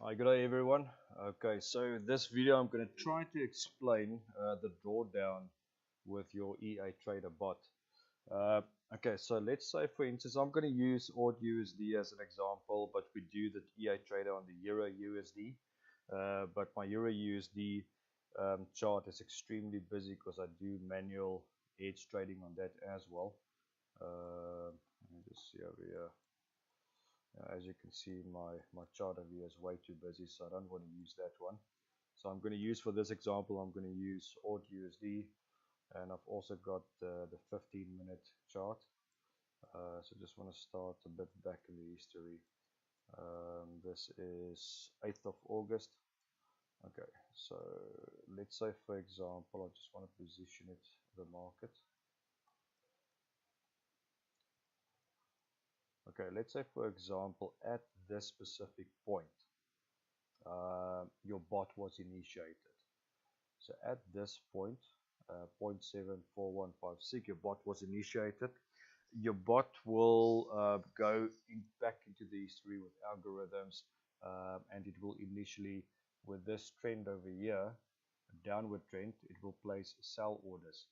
Hi, good day everyone. Okay, so this video I'm going to try to explain the drawdown with your EA Trader bot. Uh, okay, so let's say for instance I'm going to use AUD USD as an example, but we do the EA Trader on the Euro USD. But my Euro USD chart is extremely busy because I do manual edge trading on that as well. Let me just see over here. As you can see, my chart over here is way too busy, so I don't want to use that one. So I'm going to use, for this example, I'm going to use AUD USD, and I've also got the 15-minute chart. So just want to start a bit back in the history. This is 8th of August. Okay, so let's say for example, I just want to position it, the market. Okay, let's say for example, at this specific point, your bot was initiated. So at this point, 0.74156, your bot was initiated. Your bot will go back into the history with algorithms, and it will initially, with this trend over here, a downward trend, it will place sell orders.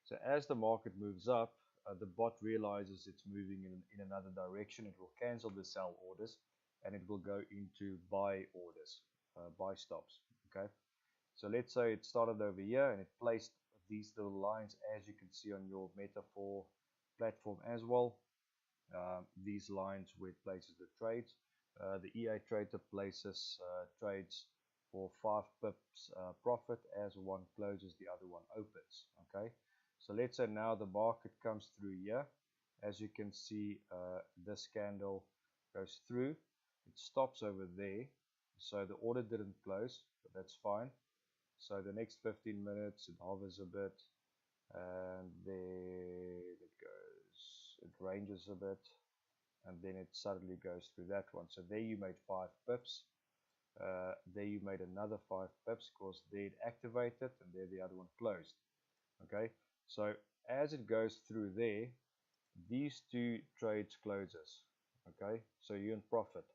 So as the market moves up, the bot realizes it's moving in another direction. It will cancel the sell orders and it will go into buy orders, buy stops. Okay. So let's say it started over here and it placed these little lines, as you can see on your metaphor platform as well. These lines where it places the trades. The EA trader places trades for 5 pips profit, as one closes, the other one opens. Okay, so let's say now the market comes through here. As you can see, this candle goes through, it stops over there, so the order didn't close, but that's fine. So the next 15 minutes it hovers a bit, and there it goes, it ranges a bit, and then it suddenly goes through that one. So there you made 5 pips. There you made another 5 pips because there it activated and there the other one closed. Okay, so as it goes through there, these two trades closes. Okay, so you're in profit.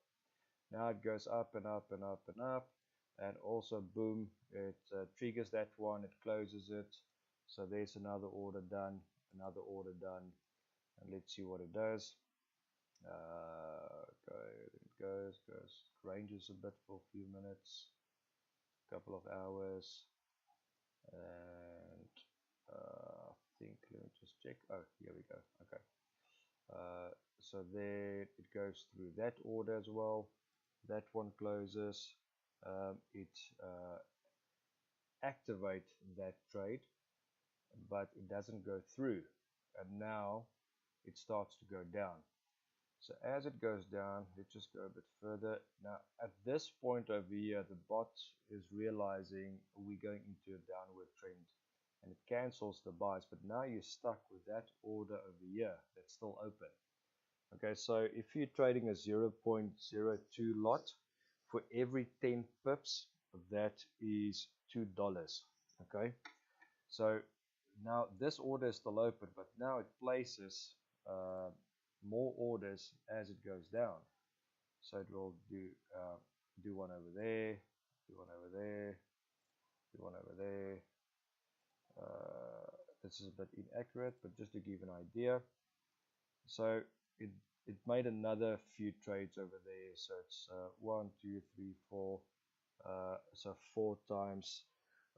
Now it goes up and up and up and up, and also boom, it triggers that one, it closes it. So there's another order done, another order done, and let's see what it does. Okay, it goes, ranges a bit for a few minutes, couple of hours, and I think, let me just check. Oh, here we go. Okay, so there it goes through that order as well. That one closes. It activate that trade, but it doesn't go through, and now it starts to go down. So as it goes down, let's just go a bit further. Now at this point over here, the bot is realizing we're going into a downward trend, and it cancels the buys, but now you're stuck with that order over here that's still open. Okay, so if you're trading a 0.02 lot, for every 10 pips, that is $2. Okay, so now this order is still open, but now it places more orders as it goes down. So it will do one over there, do one over there, do one over there. This is a bit inaccurate, but just to give an idea. So it made another few trades over there. So it's 1, 2, 3, 4. So 4 times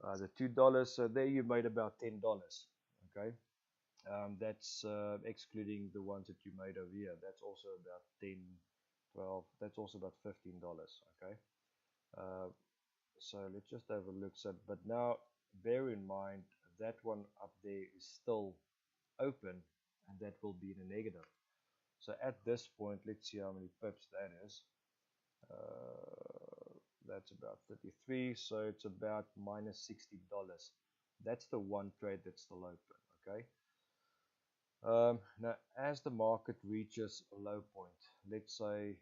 the $2. So there you made about $10. Okay. That's excluding the ones that you made over here. That's also about 10, 12. That's also about $15. Okay. So let's just have a look. So, but now bear in mind that one up there is still open, and that will be in a negative. So at this point, let's see how many pips that is. That's about 33, so it's about minus $60. That's the one trade that's still open. Okay. Now, as the market reaches a low point, let's say,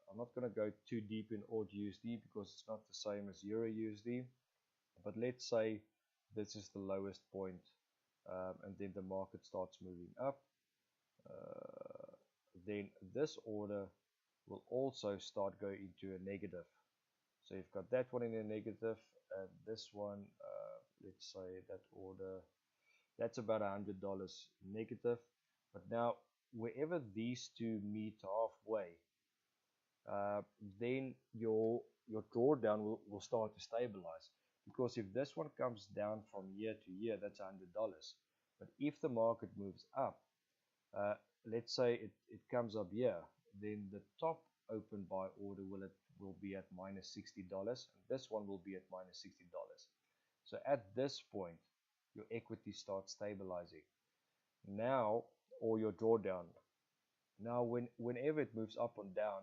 I'm not going to go too deep in AUD USD because it's not the same as Euro USD, but let's say this is the lowest point, and then the market starts moving up. Then this order will also start going into a negative. So you've got that one in a negative, and this one, let's say that order, that's about $100 negative. But now, wherever these two meet halfway, then your drawdown will start to stabilize. Because if this one comes down from year to year, that's $100. But if the market moves up, uh, let's say it comes up here, then the top open buy order will be at minus $60, and this one will be at minus $60. So at this point, your equity starts stabilizing. Now, or your drawdown. Now, whenever it moves up and down,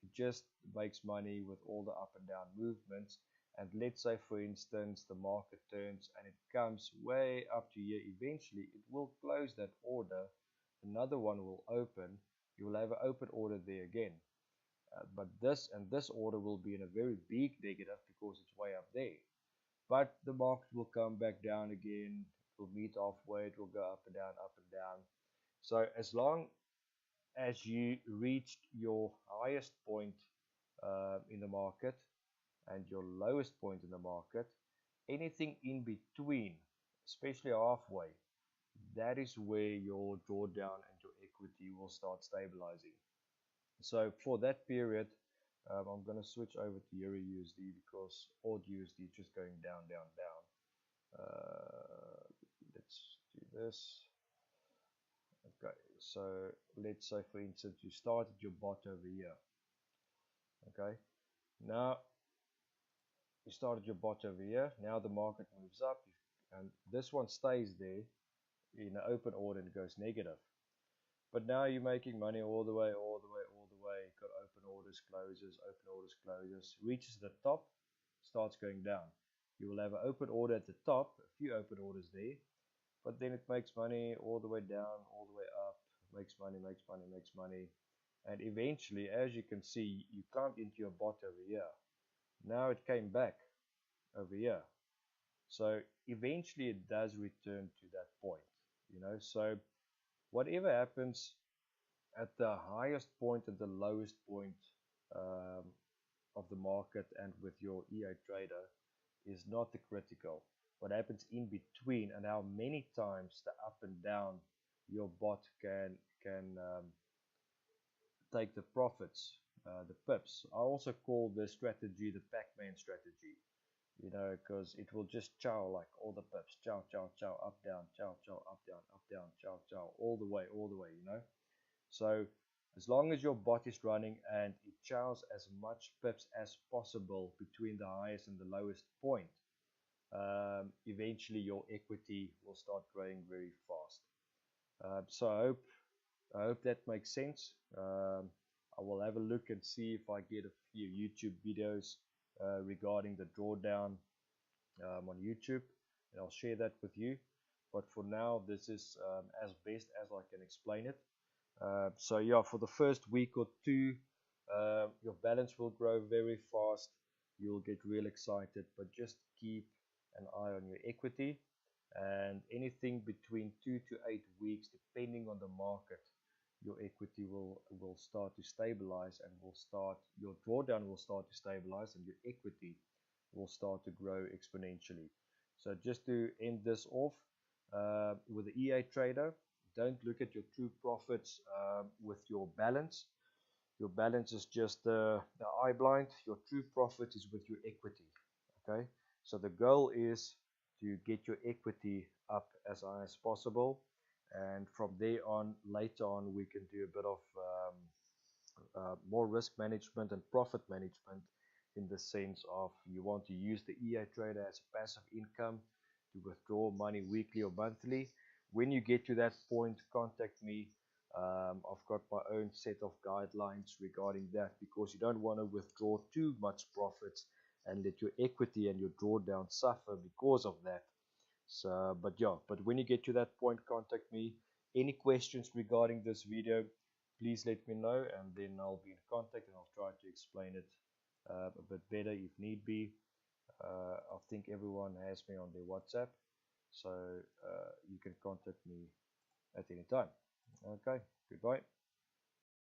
it just makes money with all the up and down movements. And let's say, for instance, the market turns and it comes way up to here. Eventually, it will close that order. Another one will open. You will have an open order there again. But this order will be in a very big negative because it's way up there. But the market will come back down again. It will meet halfway. It will go up and down, up and down. So as long as you reached your highest point in the market and your lowest point in the market, anything in between, especially halfway, that is where your drawdown and your equity will start stabilizing. So for that period, I'm going to switch over to Euro USD because odd USD is just going down, down, down. Let's do this. Okay, so let's say, for instance, you started your bot over here. Okay, now you started your bot over here. Now the market moves up, and this one stays there in an open order and goes negative. But now you're making money all the way, all the way, all the way. Got open orders, closes, open orders, closes. Reaches the top, starts going down. You will have an open order at the top, a few open orders there, but then it makes money all the way down, all the way up, makes money, makes money, makes money. And eventually, as you can see, you climbed into your bot over here. Now it came back over here. So eventually it does return to that point, So whatever happens at the highest point and the lowest point of the market and with your EA trader is not the critical. What happens in between and how many times the up and down your bot can take the profits, the pips. I also call this strategy the Pac-Man strategy, because it will just chow like all the pips, chow, chow, chow, up, down, chow, chow, up, down, chow, chow, all the way, So as long as your bot is running and it chows as much pips as possible between the highest and the lowest point, eventually your equity will start growing very fast. So I hope that makes sense. I will have a look and see if I get a few YouTube videos regarding the drawdown on YouTube, and I'll share that with you. But for now, this is as best as I can explain it. So yeah, for the first week or two, your balance will grow very fast. You'll get real excited, but just keep an eye on your equity. And anything between 2 to 8 weeks, depending on the market, your equity will start to stabilize and your drawdown will start to stabilize and your equity will start to grow exponentially. So just to end this off, with the EA trader, don't look at your true profits with your balance. Your balance is just the eye blind. Your true profit is with your equity. Okay, so the goal is to get your equity up as high as possible, and from there on, later on, we can do a bit of more risk management and profit management, in the sense of you want to use the EA trader as a passive income to withdraw money weekly or monthly. When you get to that point, contact me. I've got my own set of guidelines regarding that, because you don't want to withdraw too much profits and let your equity and your drawdown suffer because of that. So, but when you get to that point, contact me. Any questions regarding this video, please let me know, and then I'll be in contact and I'll try to explain it a bit better if need be. I think everyone has me on their WhatsApp, so you can contact me at any time. Okay, goodbye.